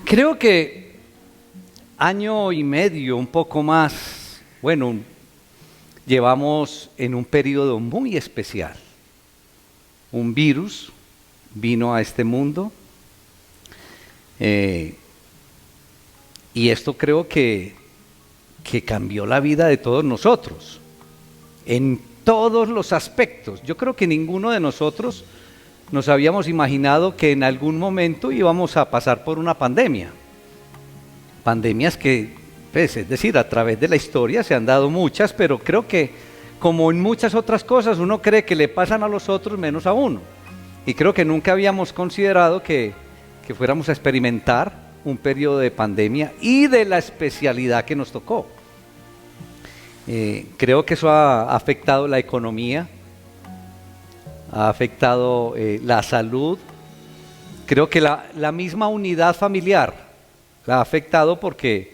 Creo que año y medio, un poco más, llevamos en un periodo muy especial. Un virus vino a este mundo y esto creo que cambió la vida de todos nosotros, en todos los aspectos. Yo creo que ninguno de nosotros nos habíamos imaginado que en algún momento íbamos a pasar por una pandemia. Pandemias que, es decir, a través de la historia se han dado muchas, pero creo que como en muchas otras cosas uno cree que le pasan a los otros menos a uno. Y creo que nunca habíamos considerado que fuéramos a experimentar un periodo de pandemia y de la especialidad que nos tocó. Creo que eso ha afectado la economía, ha afectado la salud. Creo que la misma unidad familiar la ha afectado porque,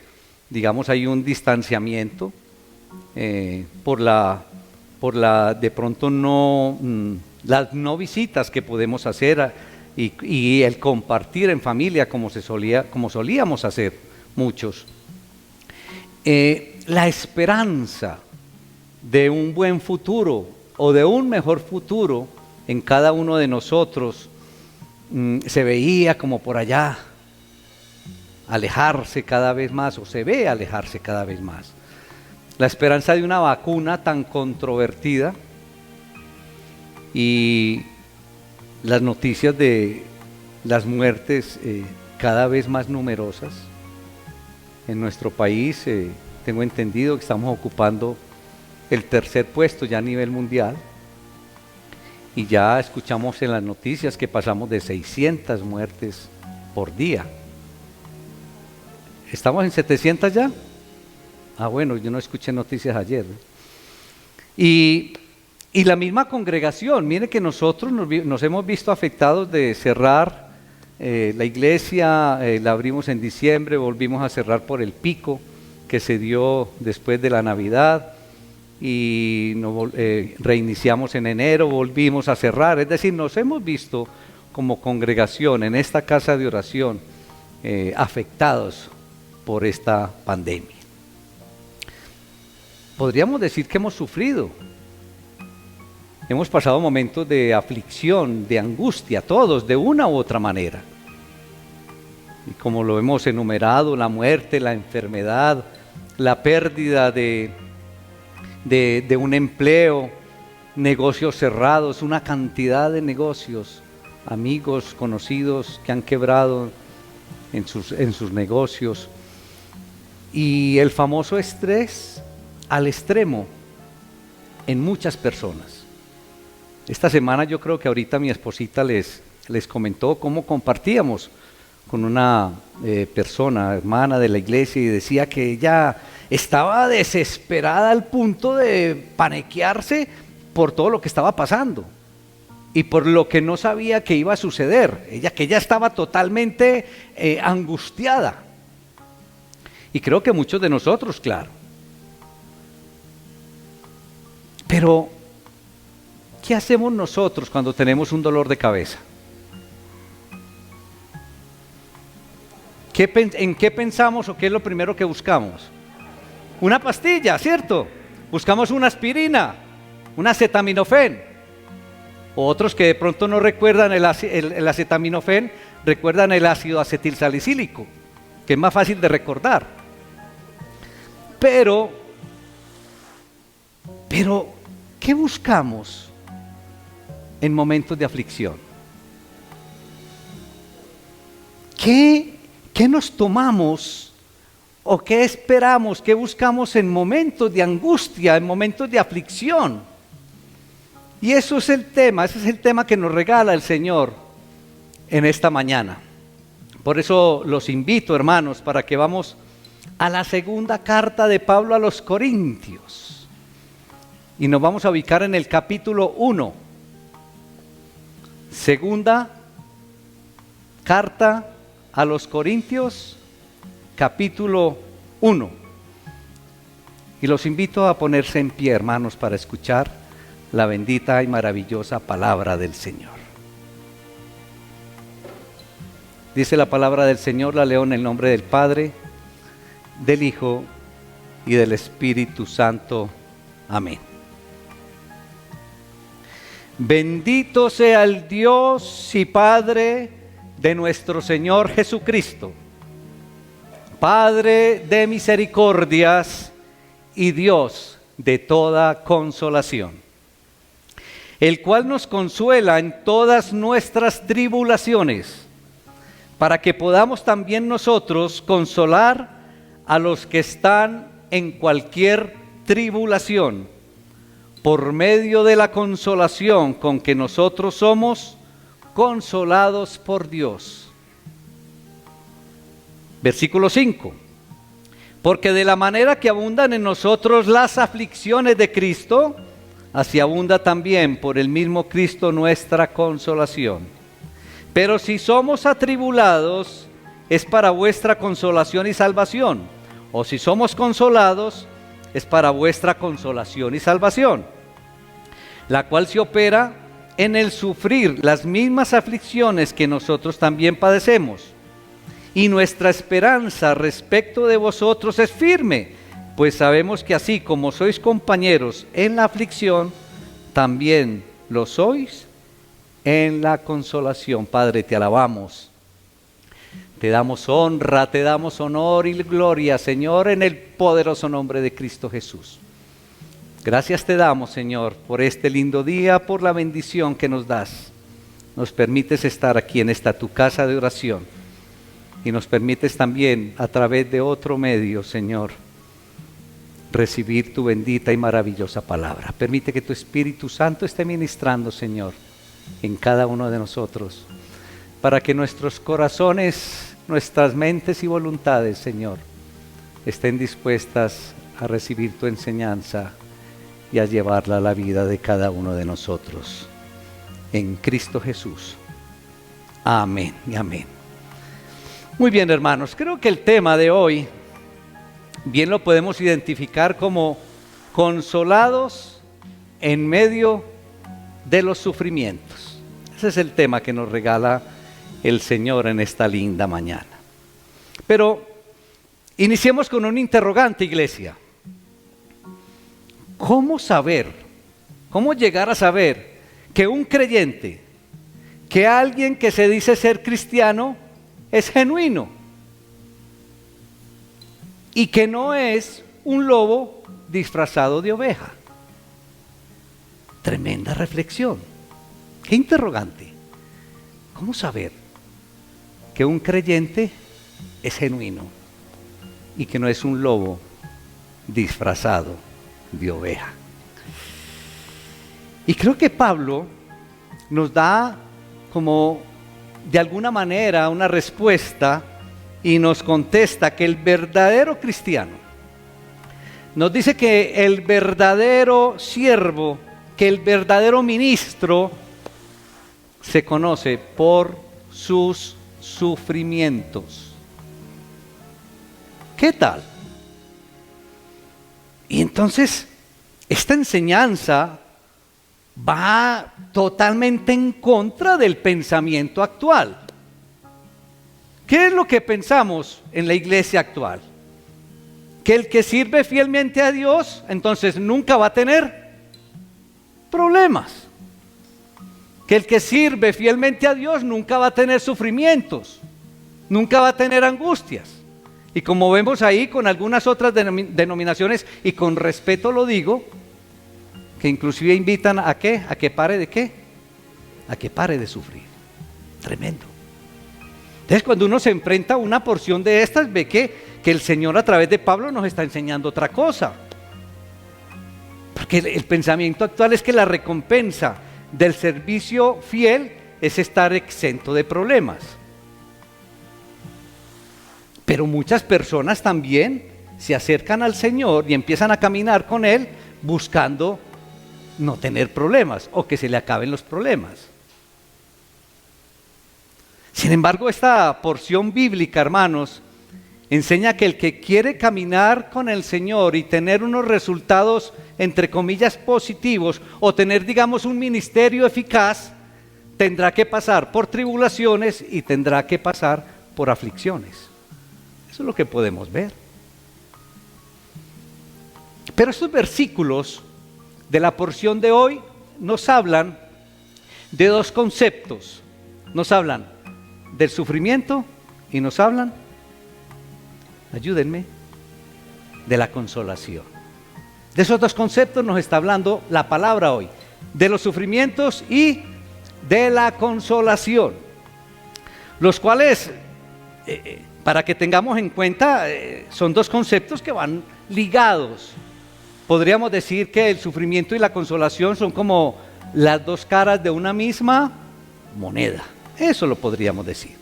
digamos, hay un distanciamiento por de pronto las no visitas que podemos hacer y el compartir en familia como solíamos hacer muchos. La esperanza de un buen futuro o de un mejor futuro en cada uno de nosotros se veía como por allá alejarse cada vez más, o se ve alejarse cada vez más. La esperanza de una vacuna tan controvertida y las noticias de las muertes cada vez más numerosas. En nuestro país tengo entendido que estamos ocupando el tercer puesto ya a nivel mundial y ya escuchamos en las noticias que pasamos de 600 muertes por día. ¿Estamos en 700 ya? Yo no escuché noticias ayer. Y la misma congregación, mire que nosotros nos hemos visto afectados de cerrar la iglesia, la abrimos en diciembre, volvimos a cerrar por el pico que se dio después de la Navidad y reiniciamos en enero, volvimos a cerrar. Es decir, nos hemos visto como congregación en esta casa de oración afectados por esta pandemia. Podríamos decir que hemos sufrido. Hemos pasado momentos de aflicción, de angustia, todos, de una u otra manera. Y como lo hemos enumerado, la muerte, la enfermedad, la pérdida de un empleo, negocios cerrados, una cantidad de negocios, amigos, conocidos que han quebrado en sus negocios. Y el famoso estrés al extremo en muchas personas. Esta semana yo creo que ahorita mi esposita les comentó cómo compartíamos con una persona, hermana de la iglesia, y decía que ella estaba desesperada al punto de paniquearse por todo lo que estaba pasando y por lo que no sabía que iba a suceder. Que ella estaba totalmente angustiada. Y creo que muchos de nosotros, claro. Pero, ¿qué hacemos nosotros cuando tenemos un dolor de cabeza? ¿En qué pensamos o qué es lo primero que buscamos? Una pastilla, ¿cierto? Buscamos una aspirina, un acetaminofén. Otros que de pronto no recuerdan el acetaminofén, recuerdan el ácido acetilsalicílico, que es más fácil de recordar. Pero, ¿qué buscamos en momentos de aflicción? ¿Qué nos tomamos o qué esperamos, qué buscamos en momentos de angustia, en momentos de aflicción? Y ese es el tema que nos regala el Señor en esta mañana. Por eso los invito, hermanos, para que vamos a la segunda carta de Pablo a los Corintios. Y nos vamos a ubicar en el capítulo 1. Segunda carta a los Corintios, capítulo 1. Y los invito a ponerse en pie, hermanos, para escuchar la bendita y maravillosa palabra del Señor. Dice la palabra del Señor, la leo en el nombre del Padre, del Hijo y del Espíritu Santo. Amén. Bendito sea el Dios y Padre de nuestro Señor Jesucristo, Padre de misericordias y Dios de toda consolación, el cual nos consuela en todas nuestras tribulaciones, para que podamos también nosotros consolar a los que están en cualquier tribulación, por medio de la consolación con que nosotros somos consolados por Dios. Versículo 5. Porque de la manera que abundan en nosotros las aflicciones de Cristo, así abunda también por el mismo Cristo nuestra consolación. Pero si somos atribulados, es para vuestra consolación y salvación. O si somos consolados, es para vuestra consolación y salvación, la cual se opera en el sufrir las mismas aflicciones que nosotros también padecemos. Y nuestra esperanza respecto de vosotros es firme, pues sabemos que así como sois compañeros en la aflicción, también lo sois en la consolación. Padre, te alabamos, te damos honra, te damos honor y gloria, Señor, en el poderoso nombre de Cristo Jesús. Gracias te damos, Señor, por este lindo día, por la bendición que nos das. Nos permites estar aquí en esta tu casa de oración y nos permites también a través de otro medio, Señor, recibir tu bendita y maravillosa palabra. Permite que tu Espíritu Santo esté ministrando, Señor, en cada uno de nosotros, para que nuestros corazones, nuestras mentes y voluntades, Señor, estén dispuestas a recibir tu enseñanza y a llevarla a la vida de cada uno de nosotros. En Cristo Jesús. Amén y amén. Muy bien, hermanos, creo que el tema de hoy bien lo podemos identificar como consolados en medio de los sufrimientos. Ese es el tema que nos regala el Señor en esta linda mañana. Pero iniciemos con un interrogante, iglesia. ¿Cómo saber, cómo llegar a saber que un creyente, que alguien que se dice ser cristiano, es genuino y que no es un lobo disfrazado de oveja? Tremenda reflexión. Qué interrogante. ¿Cómo saber que un creyente es genuino y que no es un lobo disfrazado de oveja? Y creo que Pablo nos da como de alguna manera una respuesta y nos contesta que el verdadero cristiano, nos dice que el verdadero siervo, que el verdadero ministro se conoce por sus sufrimientos. ¿Qué tal? Y entonces esta enseñanza va totalmente en contra del pensamiento actual. ¿Qué es lo que pensamos en la iglesia actual? Que el que sirve fielmente a Dios, entonces nunca va a tener problemas. Que el que sirve fielmente a Dios nunca va a tener sufrimientos, nunca va a tener angustias. Y como vemos ahí con algunas otras denominaciones, y con respeto lo digo, que inclusive invitan ¿a qué? ¿A que pare de qué? A que pare de sufrir. Tremendo. Entonces cuando uno se enfrenta a una porción de estas, ve que el Señor a través de Pablo nos está enseñando otra cosa. Porque el pensamiento actual es que la recompensa del servicio fiel es estar exento de problemas. Pero muchas personas también se acercan al Señor y empiezan a caminar con Él buscando no tener problemas o que se le acaben los problemas. Sin embargo, esta porción bíblica, hermanos, enseña que el que quiere caminar con el Señor y tener unos resultados, entre comillas, positivos, o tener, digamos, un ministerio eficaz, tendrá que pasar por tribulaciones y tendrá que pasar por aflicciones. Eso es lo que podemos ver. Pero estos versículos de la porción de hoy nos hablan de dos conceptos. Nos hablan del sufrimiento y nos hablan, ayúdenme, de la consolación. De esos dos conceptos nos está hablando la palabra hoy, de los sufrimientos y de la consolación, los cuales, para que tengamos en cuenta, son dos conceptos que van ligados. Podríamos decir que el sufrimiento y la consolación son como las dos caras de una misma moneda. Eso lo podríamos decir.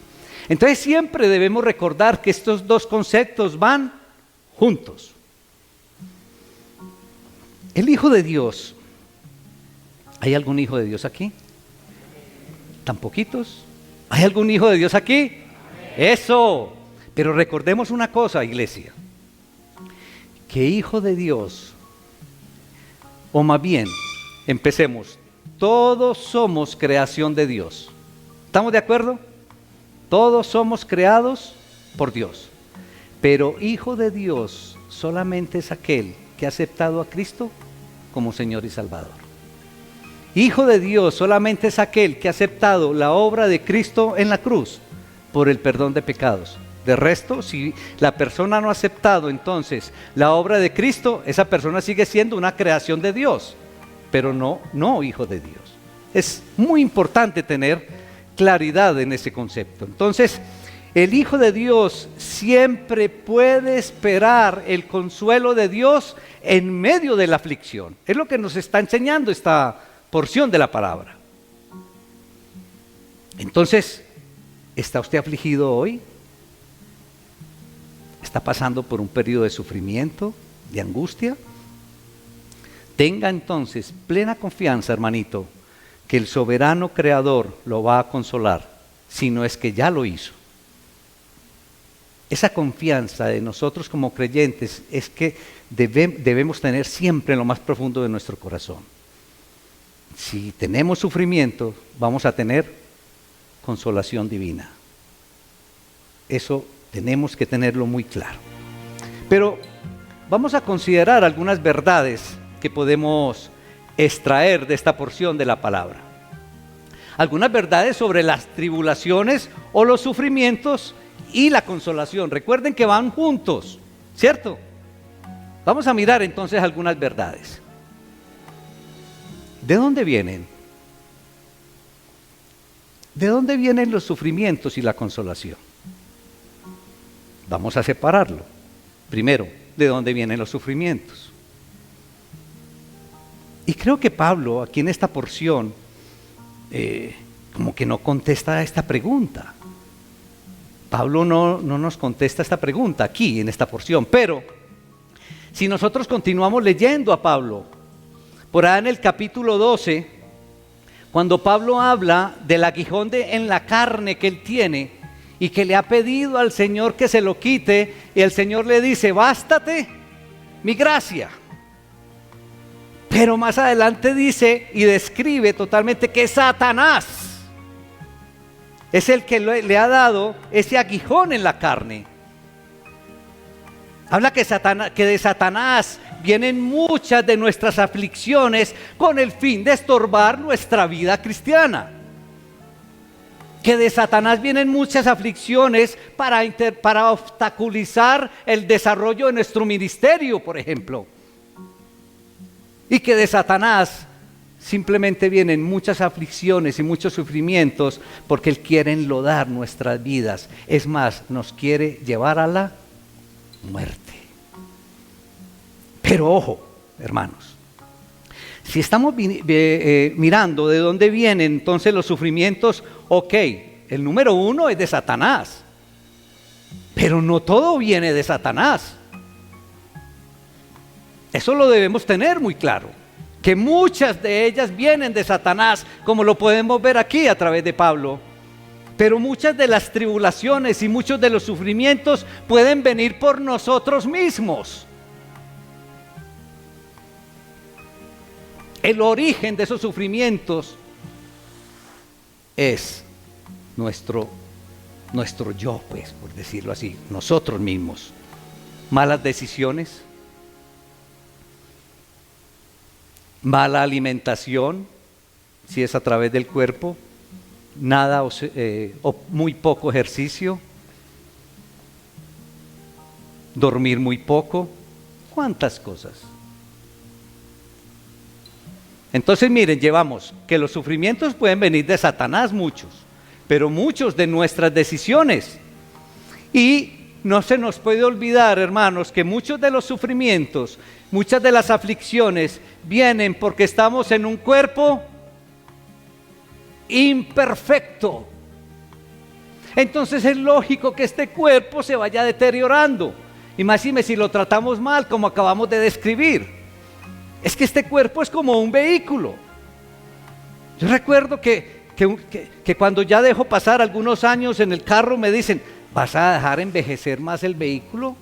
Entonces siempre debemos recordar que estos dos conceptos van juntos. El Hijo de Dios, ¿hay algún Hijo de Dios aquí? ¿Tan poquitos? ¿Hay algún Hijo de Dios aquí? Eso. Pero recordemos una cosa, iglesia, que Hijo de Dios, o más bien, empecemos, todos somos creación de Dios. ¿Estamos de acuerdo? Todos somos creados por Dios. Pero Hijo de Dios solamente es aquel que ha aceptado a Cristo como Señor y Salvador. Hijo de Dios solamente es aquel que ha aceptado la obra de Cristo en la cruz por el perdón de pecados. De resto, si la persona no ha aceptado entonces la obra de Cristo, esa persona sigue siendo una creación de Dios, pero no hijo de Dios. Es muy importante tener claridad en ese concepto. Entonces, el Hijo de Dios siempre puede esperar el consuelo de Dios en medio de la aflicción. Es lo que nos está enseñando esta porción de la palabra. Entonces, ¿está usted afligido hoy? ¿Está pasando por un periodo de sufrimiento, de angustia? Tenga entonces plena confianza, hermanito, que el soberano creador lo va a consolar, si no es que ya lo hizo. Esa confianza de nosotros como creyentes es que debemos tener siempre en lo más profundo de nuestro corazón. Si tenemos sufrimiento, vamos a tener consolación divina. Eso tenemos que tenerlo muy claro. Pero vamos a considerar algunas verdades que podemos extraer de esta porción de la palabra. Algunas verdades sobre las tribulaciones o los sufrimientos y la consolación. Recuerden que van juntos, ¿cierto? Vamos a mirar entonces algunas verdades. ¿De dónde vienen? ¿De dónde vienen los sufrimientos y la consolación? Vamos a separarlo. Primero, ¿de dónde vienen los sufrimientos? Y creo que Pablo, aquí en esta porción, como que no contesta a esta pregunta. Pablo no nos contesta esta pregunta aquí, en esta porción. Pero, si nosotros continuamos leyendo a Pablo, por ahí en el capítulo 12, cuando Pablo habla del aguijón en la carne que él tiene, y que le ha pedido al Señor que se lo quite, y el Señor le dice, bástate mi gracia. Pero más adelante dice y describe totalmente que Satanás es el que le ha dado ese aguijón en la carne. Habla que de Satanás vienen muchas de nuestras aflicciones con el fin de estorbar nuestra vida cristiana. Que de Satanás vienen muchas aflicciones para obstaculizar el desarrollo de nuestro ministerio, por ejemplo. Y que de Satanás simplemente vienen muchas aflicciones y muchos sufrimientos porque él quiere enlodar nuestras vidas. Es más, nos quiere llevar a la muerte. Pero ojo, hermanos, si estamos mirando de dónde vienen entonces los sufrimientos, ok, el número uno es de Satanás, pero no todo viene de Satanás. Eso lo debemos tener muy claro, que muchas de ellas vienen de Satanás, como lo podemos ver aquí a través de Pablo. Pero muchas de las tribulaciones y muchos de los sufrimientos pueden venir por nosotros mismos. El origen de esos sufrimientos es nuestro yo, pues, por decirlo así, nosotros mismos. Malas decisiones, mala alimentación, si es a través del cuerpo, nada o muy poco ejercicio, dormir muy poco, cuántas cosas. Entonces miren, llevamos que los sufrimientos pueden venir de Satanás, muchos, pero muchos de nuestras decisiones. Y no se nos puede olvidar, hermanos, que muchos de los sufrimientos, muchas de las aflicciones vienen porque estamos en un cuerpo imperfecto. Entonces es lógico que este cuerpo se vaya deteriorando. Imagínense si lo tratamos mal, como acabamos de describir. Es que este cuerpo es como un vehículo. Yo recuerdo que cuando ya dejo pasar algunos años en el carro me dicen: ¿vas a dejar envejecer más el vehículo?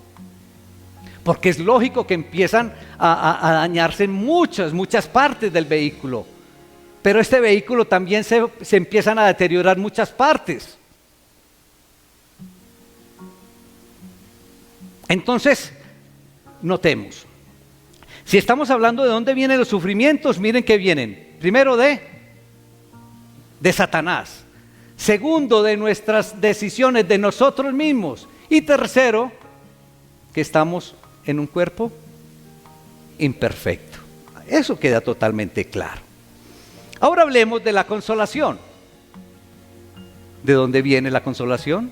Porque es lógico que empiezan a dañarse muchas partes del vehículo. Pero este vehículo también se empiezan a deteriorar muchas partes. Entonces, notemos. Si estamos hablando de dónde vienen los sufrimientos, miren que vienen. Primero de Satanás. Segundo, de nuestras decisiones, de nosotros mismos. Y tercero, que estamos en un cuerpo imperfecto. Eso queda totalmente claro. Ahora hablemos de la consolación. ¿De dónde viene la consolación?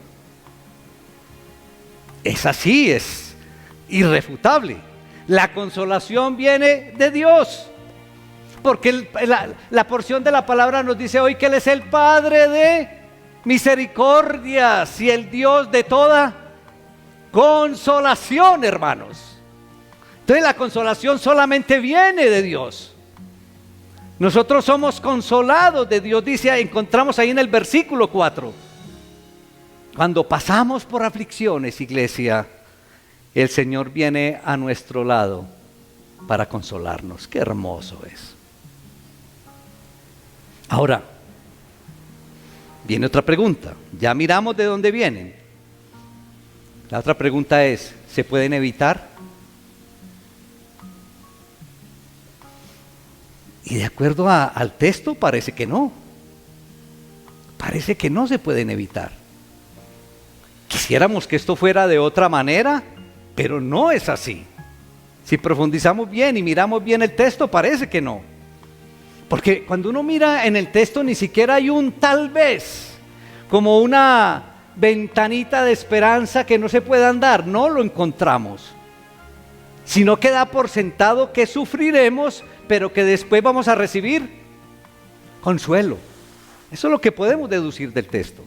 Es así, es irrefutable. La consolación viene de Dios. Porque la porción de la palabra nos dice hoy que Él es el Padre de misericordias y el Dios de toda consolación, hermanos. Entonces la consolación solamente viene de Dios. Nosotros somos consolados de Dios, dice, encontramos ahí en el versículo 4. Cuando pasamos por aflicciones, iglesia, el Señor viene a nuestro lado para consolarnos. Qué hermoso es. Ahora, viene otra pregunta. Ya miramos de dónde vienen. La otra pregunta es, ¿se pueden evitar? Y de acuerdo al texto parece que no. Parece que no se pueden evitar. Quisiéramos que esto fuera de otra manera, pero no es así. Si profundizamos bien y miramos bien el texto, parece que no. Porque cuando uno mira en el texto ni siquiera hay un tal vez, como una ventanita de esperanza que no se pueda andar, no lo encontramos. Sino que da por sentado que sufriremos, pero que después vamos a recibir consuelo. Eso es lo que podemos deducir del texto.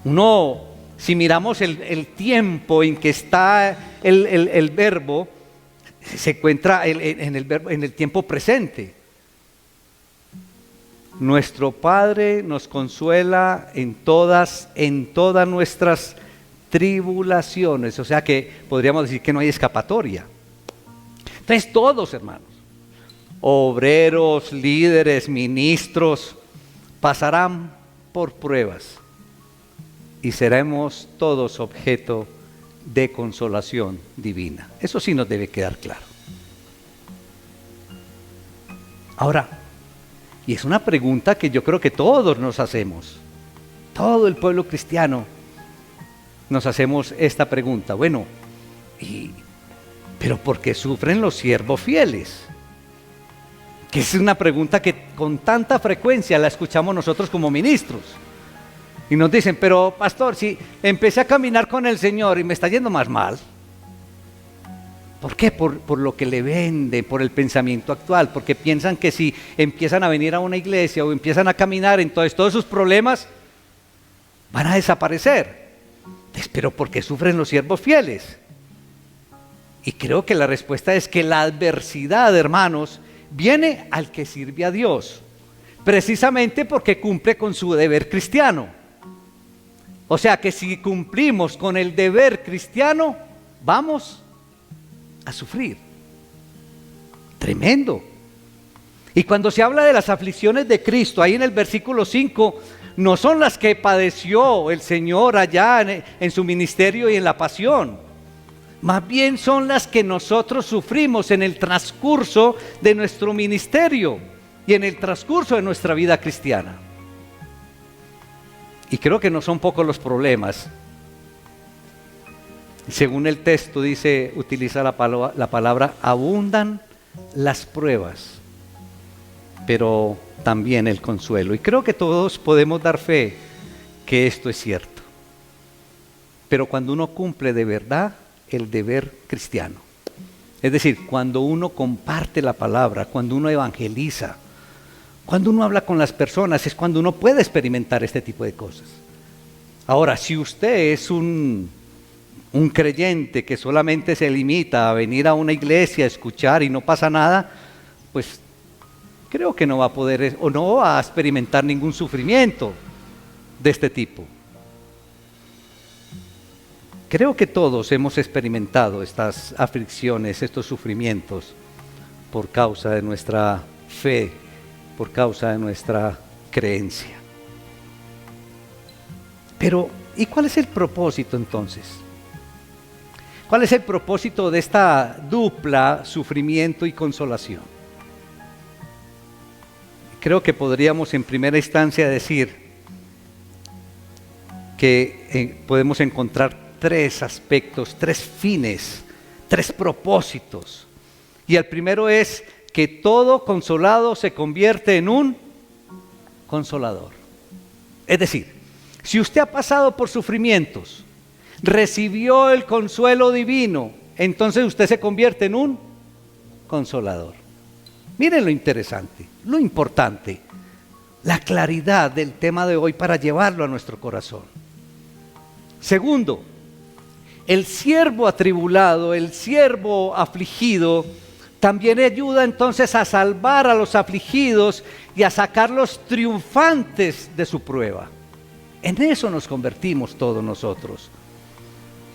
Uno, si miramos el tiempo en que está el verbo, se encuentra en el tiempo presente. Nuestro Padre nos consuela en todas nuestras tribulaciones, o sea que podríamos decir que no hay escapatoria. Entonces todos, hermanos, obreros, líderes, ministros, pasarán por pruebas y seremos todos objeto de consolación divina. Eso sí nos debe quedar claro. Ahora, y es una pregunta que yo creo que todos nos hacemos, todo el pueblo cristiano nos hacemos esta pregunta. Bueno, ¿pero por qué sufren los siervos fieles? Que es una pregunta que con tanta frecuencia la escuchamos nosotros como ministros. Y nos dicen, pero pastor, si empecé a caminar con el Señor y me está yendo más mal. ¿Por qué? Por lo que le venden, por el pensamiento actual, porque piensan que si empiezan a venir a una iglesia o empiezan a caminar, entonces todos sus problemas van a desaparecer. Pero ¿por qué sufren los siervos fieles? Y creo que la respuesta es que la adversidad, hermanos, viene al que sirve a Dios, precisamente porque cumple con su deber cristiano. O sea que si cumplimos con el deber cristiano, vamos a sufrir. Tremendo. Y cuando se habla de las aflicciones de Cristo, ahí en el versículo 5, no son las que padeció el Señor allá en su ministerio y en la pasión. Más bien son las que nosotros sufrimos en el transcurso de nuestro ministerio y en el transcurso de nuestra vida cristiana. Y creo que no son pocos los problemas. Según el texto dice, utiliza la palabra abundan las pruebas, pero también el consuelo. Y creo que todos podemos dar fe que esto es cierto. Pero cuando uno cumple de verdad el deber cristiano, es decir, cuando uno comparte la palabra, cuando uno evangeliza, cuando uno habla con las personas, es cuando uno puede experimentar este tipo de cosas. Ahora, si usted es un creyente que solamente se limita a venir a una iglesia, a escuchar y no pasa nada, pues creo que no va a poder o no va a experimentar ningún sufrimiento de este tipo. Creo que todos hemos experimentado estas aflicciones, estos sufrimientos por causa de nuestra fe, por causa de nuestra creencia. Pero, ¿y cuál es el propósito entonces? ¿Cuál es el propósito de esta dupla sufrimiento y consolación? Creo que podríamos en primera instancia decir que podemos encontrar tres aspectos, tres fines, tres propósitos. Y el primero es que todo consolado se convierte en un consolador. Es decir, si usted ha pasado por sufrimientos, recibió el consuelo divino, entonces usted se convierte en un consolador. Miren lo interesante, lo importante, la claridad del tema de hoy para llevarlo a nuestro corazón. Segundo, el siervo atribulado, el siervo afligido, también ayuda entonces a salvar a los afligidos y a sacarlos triunfantes de su prueba. En eso nos convertimos todos nosotros.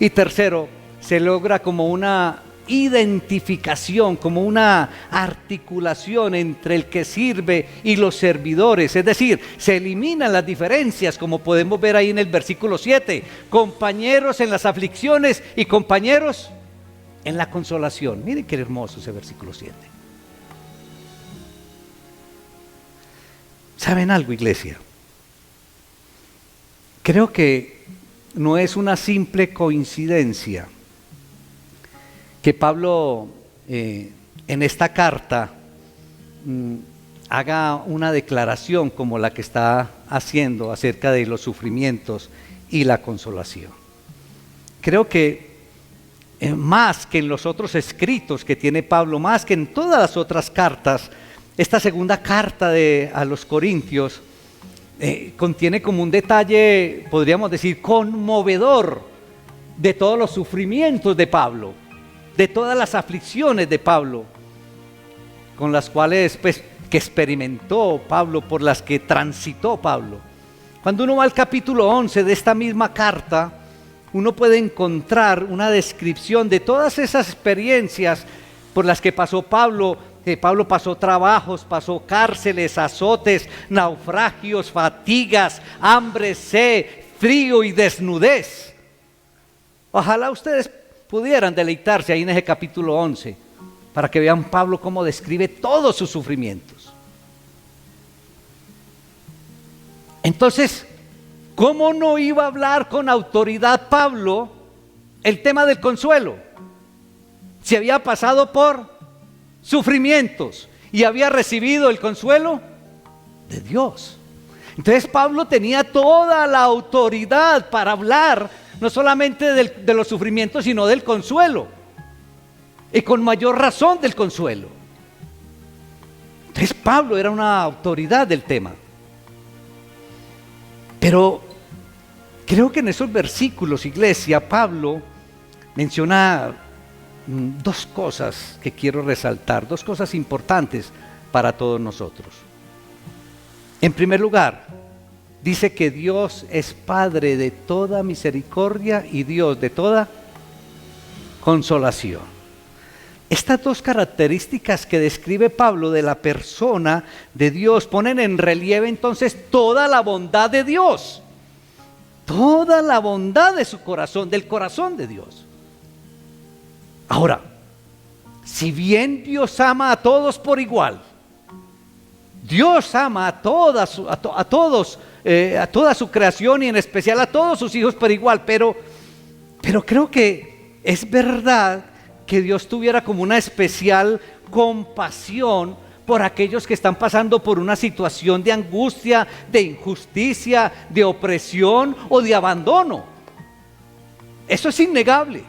Y tercero, se logra como una identificación, como una articulación entre el que sirve y los servidores. Es decir, se eliminan las diferencias, como podemos ver ahí en el versículo 7. Compañeros en las aflicciones y compañeros en la consolación. Miren qué hermoso ese versículo 7. ¿Saben algo, iglesia? Creo que no es una simple coincidencia que Pablo en esta carta haga una declaración como la que está haciendo acerca de los sufrimientos y la consolación. Creo que más que en los otros escritos que tiene Pablo, más que en todas las otras cartas, esta segunda carta a los Corintios contiene como un detalle, podríamos decir, conmovedor de todos los sufrimientos de Pablo, de todas las aflicciones de Pablo, con las cuales que experimentó Pablo, por las que transitó Pablo. Cuando uno va al capítulo 11 de esta misma carta, uno puede encontrar una descripción de todas esas experiencias por las que pasó Pablo. Pablo pasó trabajos, pasó cárceles, azotes, naufragios, fatigas, hambre, sed, frío y desnudez. Ojalá ustedes pudieran deleitarse ahí en ese capítulo 11 para que vean Pablo cómo describe todos sus sufrimientos. Entonces, ¿cómo no iba a hablar con autoridad Pablo el tema del consuelo? Si había pasado por sufrimientos y había recibido el consuelo de Dios. Entonces Pablo tenía toda la autoridad para hablar no solamente de los sufrimientos, sino del consuelo, y con mayor razón del consuelo. Entonces Pablo era una autoridad del tema. Pero creo que en esos versículos, iglesia, Pablo menciona dos cosas que quiero resaltar, dos cosas importantes para todos nosotros. En primer lugar, dice que Dios es Padre de toda misericordia y Dios de toda consolación. Estas dos características que describe Pablo de la persona de Dios ponen en relieve entonces toda la bondad de Dios, toda la bondad de su corazón, del corazón de Dios. Ahora, si bien Dios ama a todos por igual, Dios ama a toda su creación y en especial a todos sus hijos por igual, pero creo que es verdad que Dios tuviera como una especial compasión por aquellos que están pasando por una situación de angustia, de injusticia, de opresión o de abandono. Eso es innegable.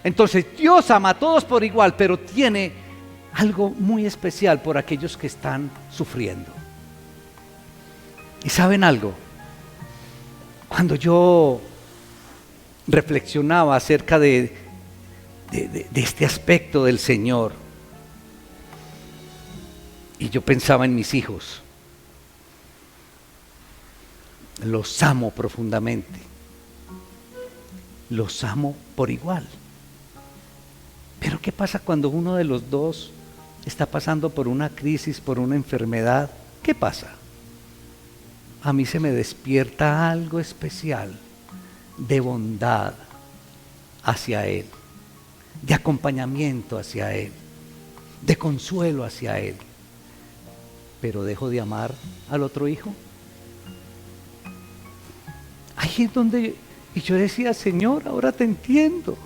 Entonces Dios ama a todos por igual, pero tiene algo muy especial por aquellos que están sufriendo. ¿Y saben algo? Cuando yo reflexionaba acerca de este aspecto del Señor, y yo pensaba en mis hijos, los amo profundamente, los amo por igual. Pero ¿qué pasa cuando uno de los dos está pasando por una crisis, por una enfermedad? ¿Qué pasa? A mí se me despierta algo especial de bondad hacia él, de acompañamiento hacia él, de consuelo hacia él. Pero dejo de amar al otro hijo. Ahí es donde y yo decía, Señor, ahora te entiendo.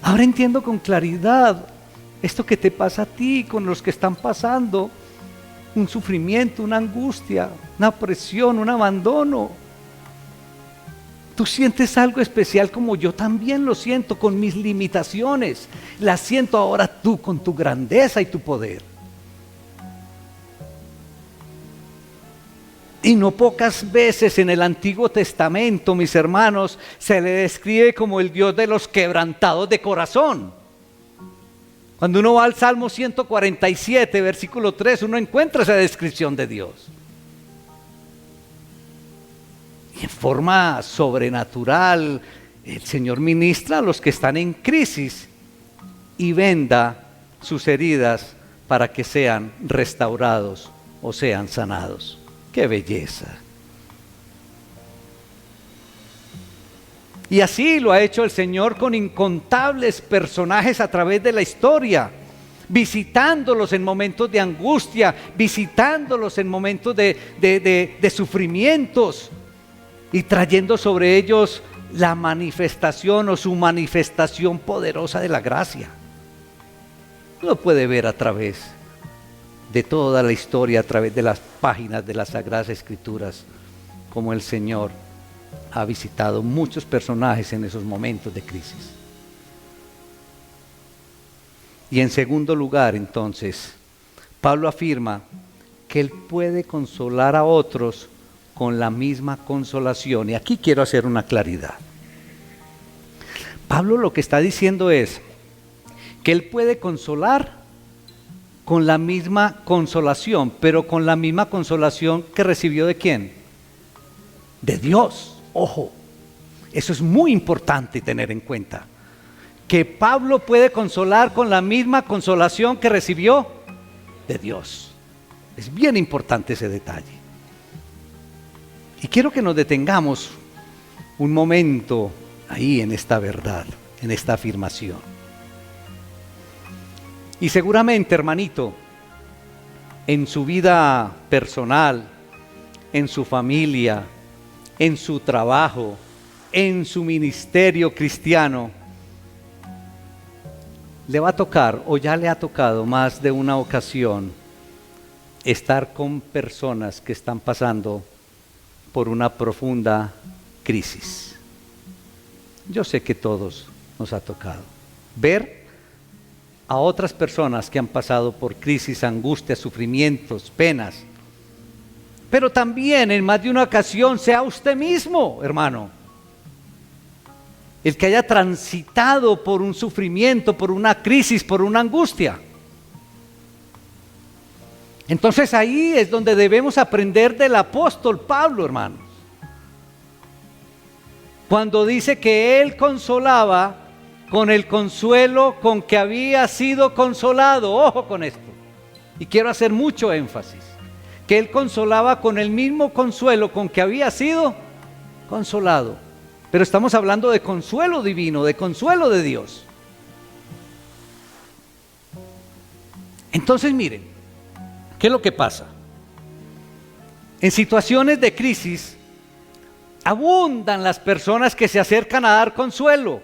Ahora entiendo con claridad esto que te pasa a ti, con los que están pasando un sufrimiento, una angustia, una opresión, un abandono. Tú sientes algo especial como yo también lo siento con mis limitaciones. Las siento ahora tú con tu grandeza y tu poder. Y no pocas veces en el Antiguo Testamento, mis hermanos, se le describe como el Dios de los quebrantados de corazón. Cuando uno va al Salmo 147, versículo 3, uno encuentra esa descripción de Dios. Y en forma sobrenatural, el Señor ministra a los que están en crisis y venda sus heridas para que sean restaurados o sean sanados. ¡Qué belleza! Y así lo ha hecho el Señor con incontables personajes a través de la historia, visitándolos en momentos de angustia, visitándolos en momentos de sufrimientos y trayendo sobre ellos la manifestación o su manifestación poderosa de la gracia. Lo puede ver a través de toda la historia, a través de las páginas de las Sagradas Escrituras, como el Señor ha visitado muchos personajes en esos momentos de crisis. Y en segundo lugar, entonces, Pablo afirma que él puede consolar a otros con la misma consolación. Y aquí quiero hacer una claridad. Pablo lo que está diciendo es que él puede consolar con la misma consolación, pero con la misma consolación que recibió ¿de quién? De Dios. Ojo, eso es muy importante tener en cuenta, que Pablo puede consolar con la misma consolación que recibió de Dios. Es bien importante ese detalle. Y quiero que nos detengamos un momento ahí en esta verdad, en esta afirmación. Y seguramente, hermanito, en su vida personal, en su familia, en su trabajo, en su ministerio cristiano, le va a tocar o ya le ha tocado más de una ocasión estar con personas que están pasando por una profunda crisis. Yo sé que todos nos ha tocado ver a otras personas que han pasado por crisis, angustias, sufrimientos, penas. Pero también en más de una ocasión sea usted mismo, hermano, el que haya transitado por un sufrimiento, por una crisis, por una angustia. Entonces ahí es donde debemos aprender del apóstol Pablo, hermanos. Cuando dice que él consolaba con el consuelo con que había sido consolado. Ojo con esto. Y quiero hacer mucho énfasis. Que Él consolaba con el mismo consuelo con que había sido consolado. Pero estamos hablando de consuelo divino, de consuelo de Dios. Entonces miren, ¿qué es lo que pasa? En situaciones de crisis, abundan las personas que se acercan a dar consuelo,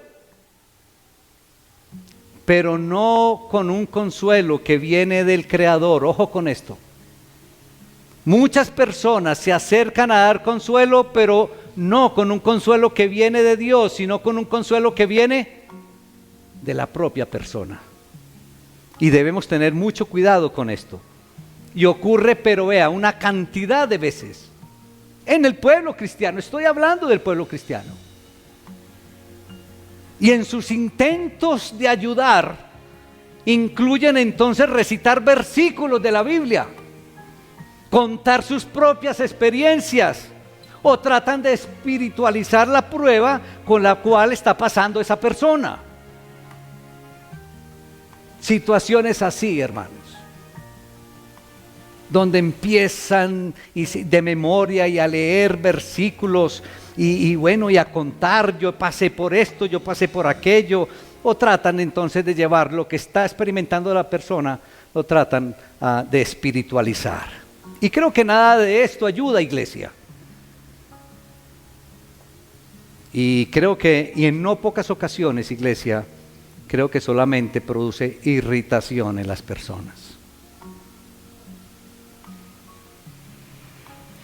pero no con un consuelo que viene del Creador. Ojo con esto. Muchas personas se acercan a dar consuelo, pero no con un consuelo que viene de Dios, sino con un consuelo que viene de la propia persona. Y debemos tener mucho cuidado con esto. Y ocurre, pero vea, una cantidad de veces en el pueblo cristiano. Estoy hablando del pueblo cristiano. Y en sus intentos de ayudar, incluyen entonces recitar versículos de la Biblia, contar sus propias experiencias, o tratan de espiritualizar la prueba con la cual está pasando esa persona. Situaciones así, hermanos, donde empiezan de memoria y a leer versículos y a contar, yo pasé por esto, yo pasé por aquello, o tratan entonces de llevar lo que está experimentando la persona, lo tratan de espiritualizar. Y creo que nada de esto ayuda, iglesia. Y creo que, y en no pocas ocasiones, iglesia, creo que solamente produce irritación en las personas.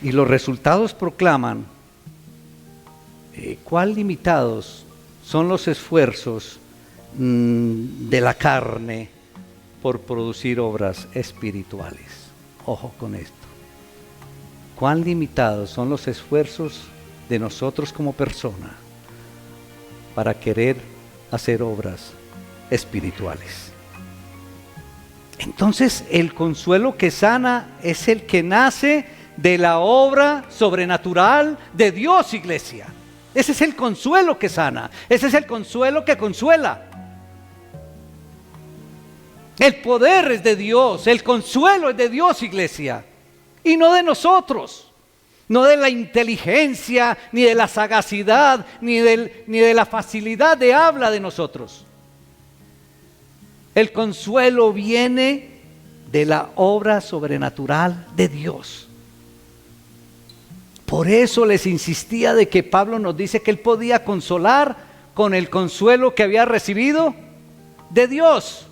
Y los resultados proclaman cuán limitados son los esfuerzos de la carne por producir obras espirituales. Ojo con esto. Cuán limitados son los esfuerzos de nosotros como persona para querer hacer obras espirituales. Entonces, el consuelo que sana es el que nace de la obra sobrenatural de Dios, iglesia. Ese es el consuelo que sana, ese es el consuelo que consuela. El poder es de Dios, el consuelo es de Dios, iglesia, y no de nosotros. No de la inteligencia, ni de la sagacidad, ni de la facilidad de habla de nosotros. El consuelo viene de la obra sobrenatural de Dios. Por eso les insistía de que Pablo nos dice que él podía consolar con el consuelo que había recibido de Dios,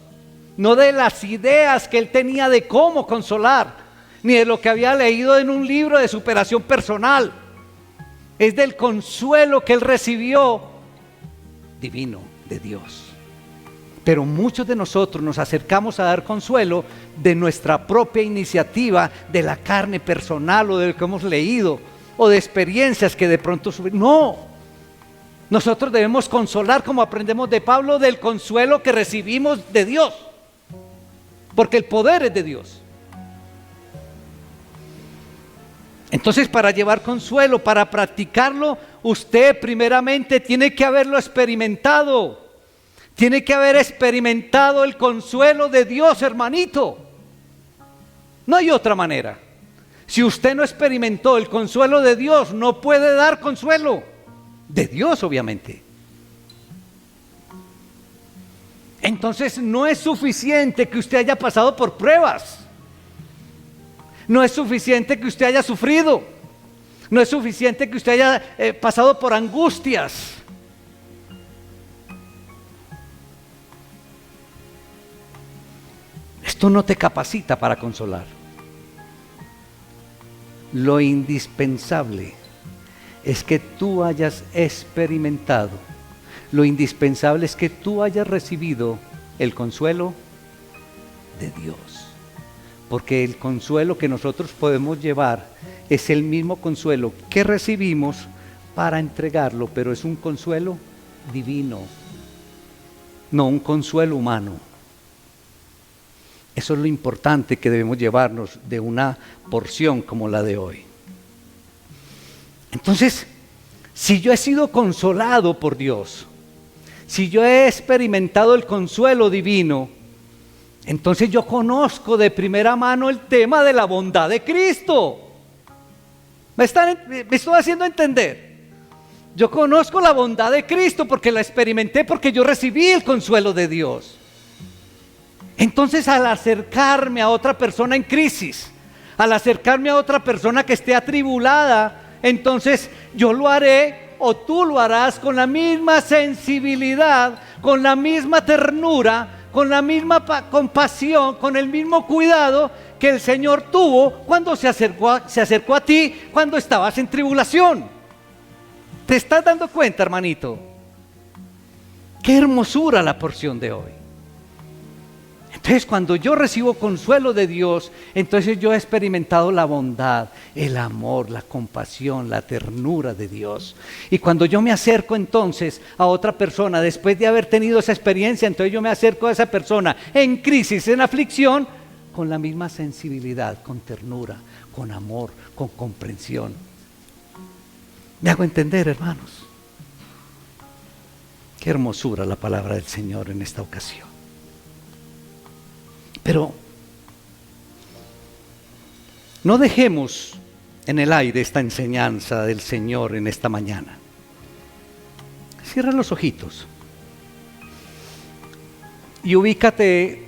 no de las ideas que él tenía de cómo consolar, ni de lo que había leído en un libro de superación personal. Es del consuelo que él recibió divino de Dios. Pero muchos de nosotros nos acercamos a dar consuelo de nuestra propia iniciativa, de la carne personal o de lo que hemos leído o de experiencias que de pronto subimos. No, nosotros debemos consolar, como aprendemos de Pablo, del consuelo que recibimos de Dios, porque el poder es de Dios. Entonces, para llevar consuelo, para practicarlo, usted primeramente tiene que haberlo experimentado. Tiene que haber experimentado el consuelo de Dios, hermanito. No hay otra manera. Si usted no experimentó el consuelo de Dios, no puede dar consuelo de Dios, obviamente. Entonces, no es suficiente que usted haya pasado por pruebas. No es suficiente que usted haya sufrido. No es suficiente que usted haya pasado por angustias. Esto no te capacita para consolar. Lo indispensable es que tú hayas experimentado. Lo indispensable es que tú hayas recibido el consuelo de Dios. Porque el consuelo que nosotros podemos llevar es el mismo consuelo que recibimos para entregarlo, pero es un consuelo divino, no un consuelo humano. Eso es lo importante que debemos llevarnos de una porción como la de hoy. Entonces, si yo he sido consolado por Dios, si yo he experimentado el consuelo divino, entonces yo conozco de primera mano el tema de la bondad de Cristo. ¿Me estoy haciendo entender? Yo conozco la bondad de Cristo porque la experimenté, porque yo recibí el consuelo de Dios. Entonces, al acercarme a otra persona en crisis, al acercarme a otra persona que esté atribulada, entonces yo lo haré o tú lo harás con la misma sensibilidad, con la misma ternura, con la misma compasión, con el mismo cuidado que el Señor tuvo cuando se acercó a ti cuando estabas en tribulación. ¿Te estás dando cuenta, hermanito? Qué hermosura la porción de hoy. Entonces, cuando yo recibo consuelo de Dios, entonces yo he experimentado la bondad, el amor, la compasión, la ternura de Dios. Y cuando yo me acerco entonces a otra persona, después de haber tenido esa experiencia, entonces yo me acerco a esa persona en crisis, en aflicción, con la misma sensibilidad, con ternura, con amor, con comprensión. ¿Me hago entender, hermanos? Qué hermosura la palabra del Señor en esta ocasión. Pero no dejemos en el aire esta enseñanza del Señor en esta mañana. Cierra los ojitos y ubícate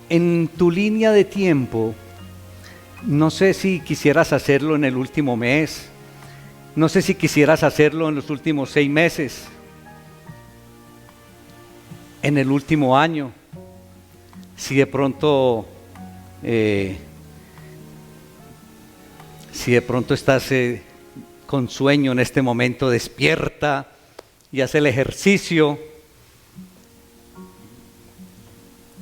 en tu línea de tiempo. No sé si quisieras hacerlo en el último mes. No sé si quisieras hacerlo en los últimos 6 meses, en el último año, si de pronto estás con sueño en este momento, despierta y haz el ejercicio.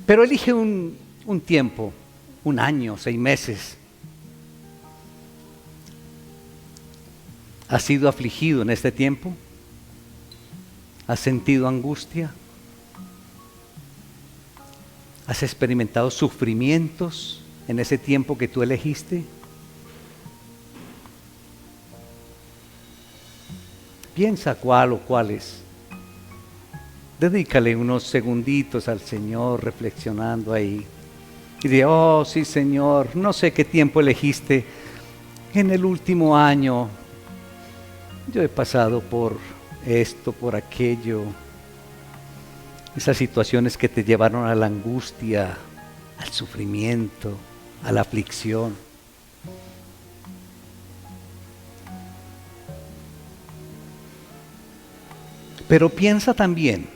Pero elige un tiempo, 1 año, 6 meses. ¿Has sido afligido en este tiempo? ¿Has sentido angustia? ¿Has experimentado sufrimientos en ese tiempo que tú elegiste? Piensa cuál o cuáles. Dedícale unos segunditos al Señor reflexionando ahí. Y di, oh sí Señor, no sé qué tiempo elegiste en el último año. Yo he pasado por esto, por aquello, esas situaciones que te llevaron a la angustia, al sufrimiento, a la aflicción. Pero piensa también,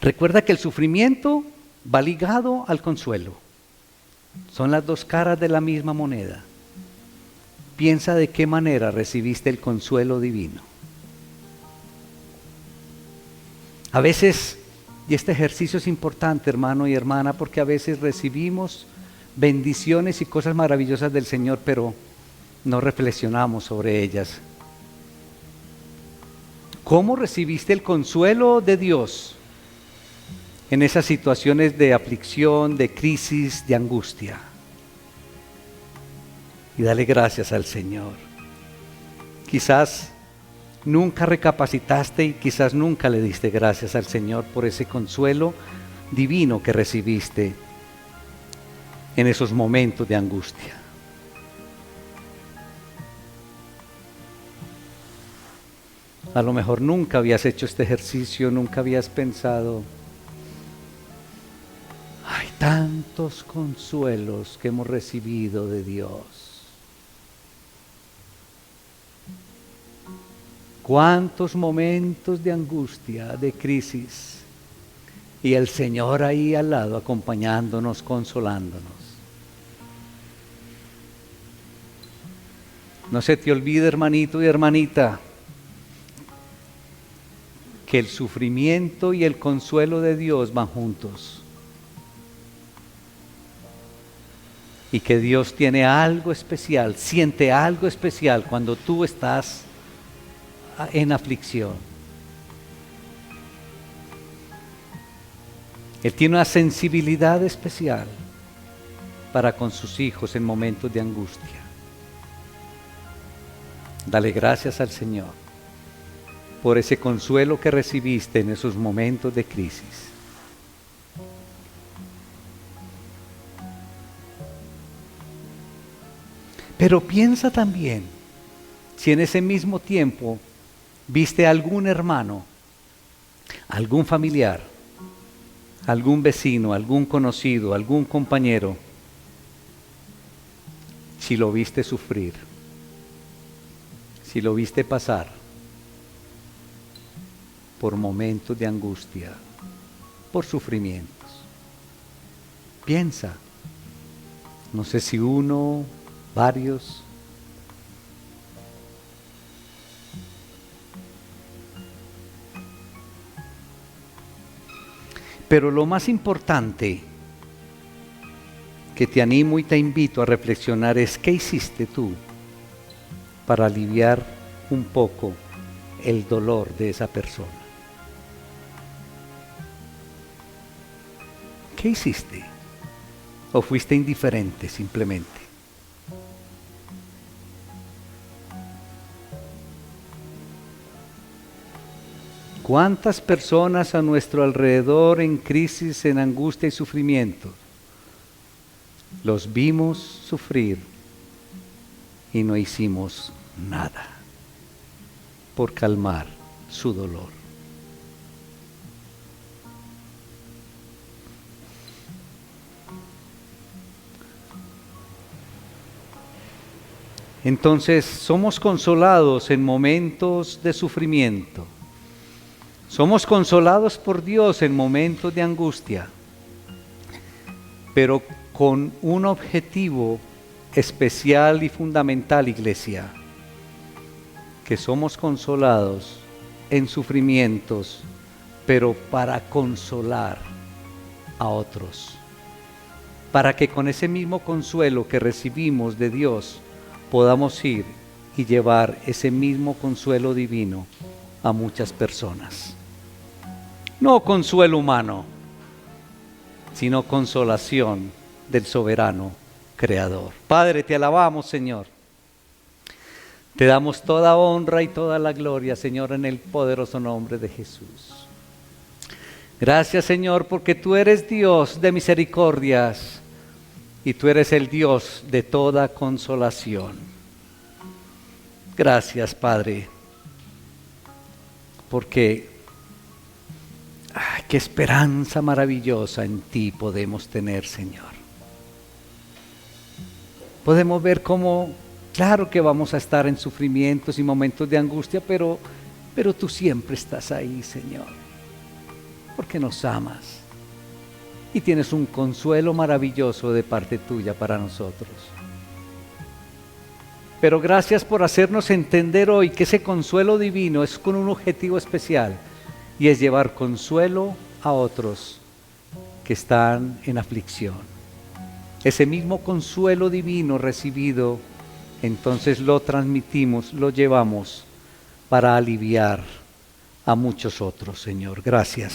recuerda que el sufrimiento va ligado al consuelo. Son las 2 caras de la misma moneda. Piensa de qué manera recibiste el consuelo divino. A veces, y este ejercicio es importante, hermano y hermana, porque a veces recibimos bendiciones y cosas maravillosas del Señor, pero no reflexionamos sobre ellas. ¿Cómo recibiste el consuelo de Dios en esas situaciones de aflicción, de crisis, de angustia? Y dale gracias al Señor. Quizás nunca recapacitaste y quizás nunca le diste gracias al Señor por ese consuelo divino que recibiste en esos momentos de angustia. A lo mejor nunca habías hecho este ejercicio, nunca habías pensado, hay tantos consuelos que hemos recibido de Dios. Cuántos momentos de angustia, de crisis, y el Señor ahí al lado acompañándonos, consolándonos. No se te olvide, hermanito y hermanita, que el sufrimiento y el consuelo de Dios van juntos. Y que Dios tiene algo especial, siente algo especial cuando tú estás en aflicción. Él tiene una sensibilidad especial para con sus hijos en momentos de angustia. Dale gracias al Señor. por ese consuelo que recibiste en esos momentos de crisis. Pero piensa también si en ese mismo tiempo viste a algún hermano, algún familiar, algún vecino, algún conocido, algún compañero, si lo viste sufrir, si lo viste pasar por momentos de angustia, por sufrimientos. Piensa, no sé si uno, varios. Pero lo más importante que te animo y te invito a reflexionar es ¿qué hiciste tú para aliviar un poco el dolor de esa persona? ¿Qué hiciste? ¿O fuiste indiferente simplemente? ¿Cuántas personas a nuestro alrededor en crisis, en angustia y sufrimiento? Los vimos sufrir y no hicimos nada por calmar su dolor. Entonces, somos consolados en momentos de sufrimiento. Somos consolados por Dios en momentos de angustia, pero con un objetivo especial y fundamental, iglesia, que somos consolados en sufrimientos, pero para consolar a otros, para que con ese mismo consuelo que recibimos de Dios, podamos ir y llevar ese mismo consuelo divino a muchas personas. No consuelo humano, sino consolación del soberano Creador. Padre, te alabamos, Señor. Te damos toda honra y toda la gloria, Señor, en el poderoso nombre de Jesús. Gracias, Señor, porque tú eres Dios de misericordias y tú eres el Dios de toda consolación. Gracias, Padre, porque qué esperanza maravillosa en ti podemos tener, Señor. Podemos ver cómo, claro que vamos a estar en sufrimientos y momentos de angustia, pero tú siempre estás ahí, Señor, porque nos amas y tienes un consuelo maravilloso de parte tuya para nosotros. Pero gracias por hacernos entender hoy que ese consuelo divino es con un objetivo especial, y es llevar consuelo a otros que están en aflicción. Ese mismo consuelo divino recibido, entonces lo transmitimos, lo llevamos para aliviar a muchos otros, Señor. Gracias.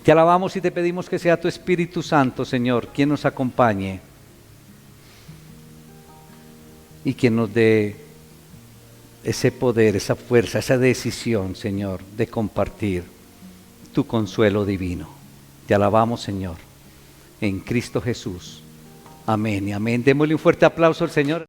Te alabamos y te pedimos que sea tu Espíritu Santo, Señor, quien nos acompañe y quien nos dé ese poder, esa fuerza, esa decisión, Señor, de compartir tu consuelo divino. Te alabamos, Señor, en Cristo Jesús. Amén y amén. Démosle un fuerte aplauso al Señor.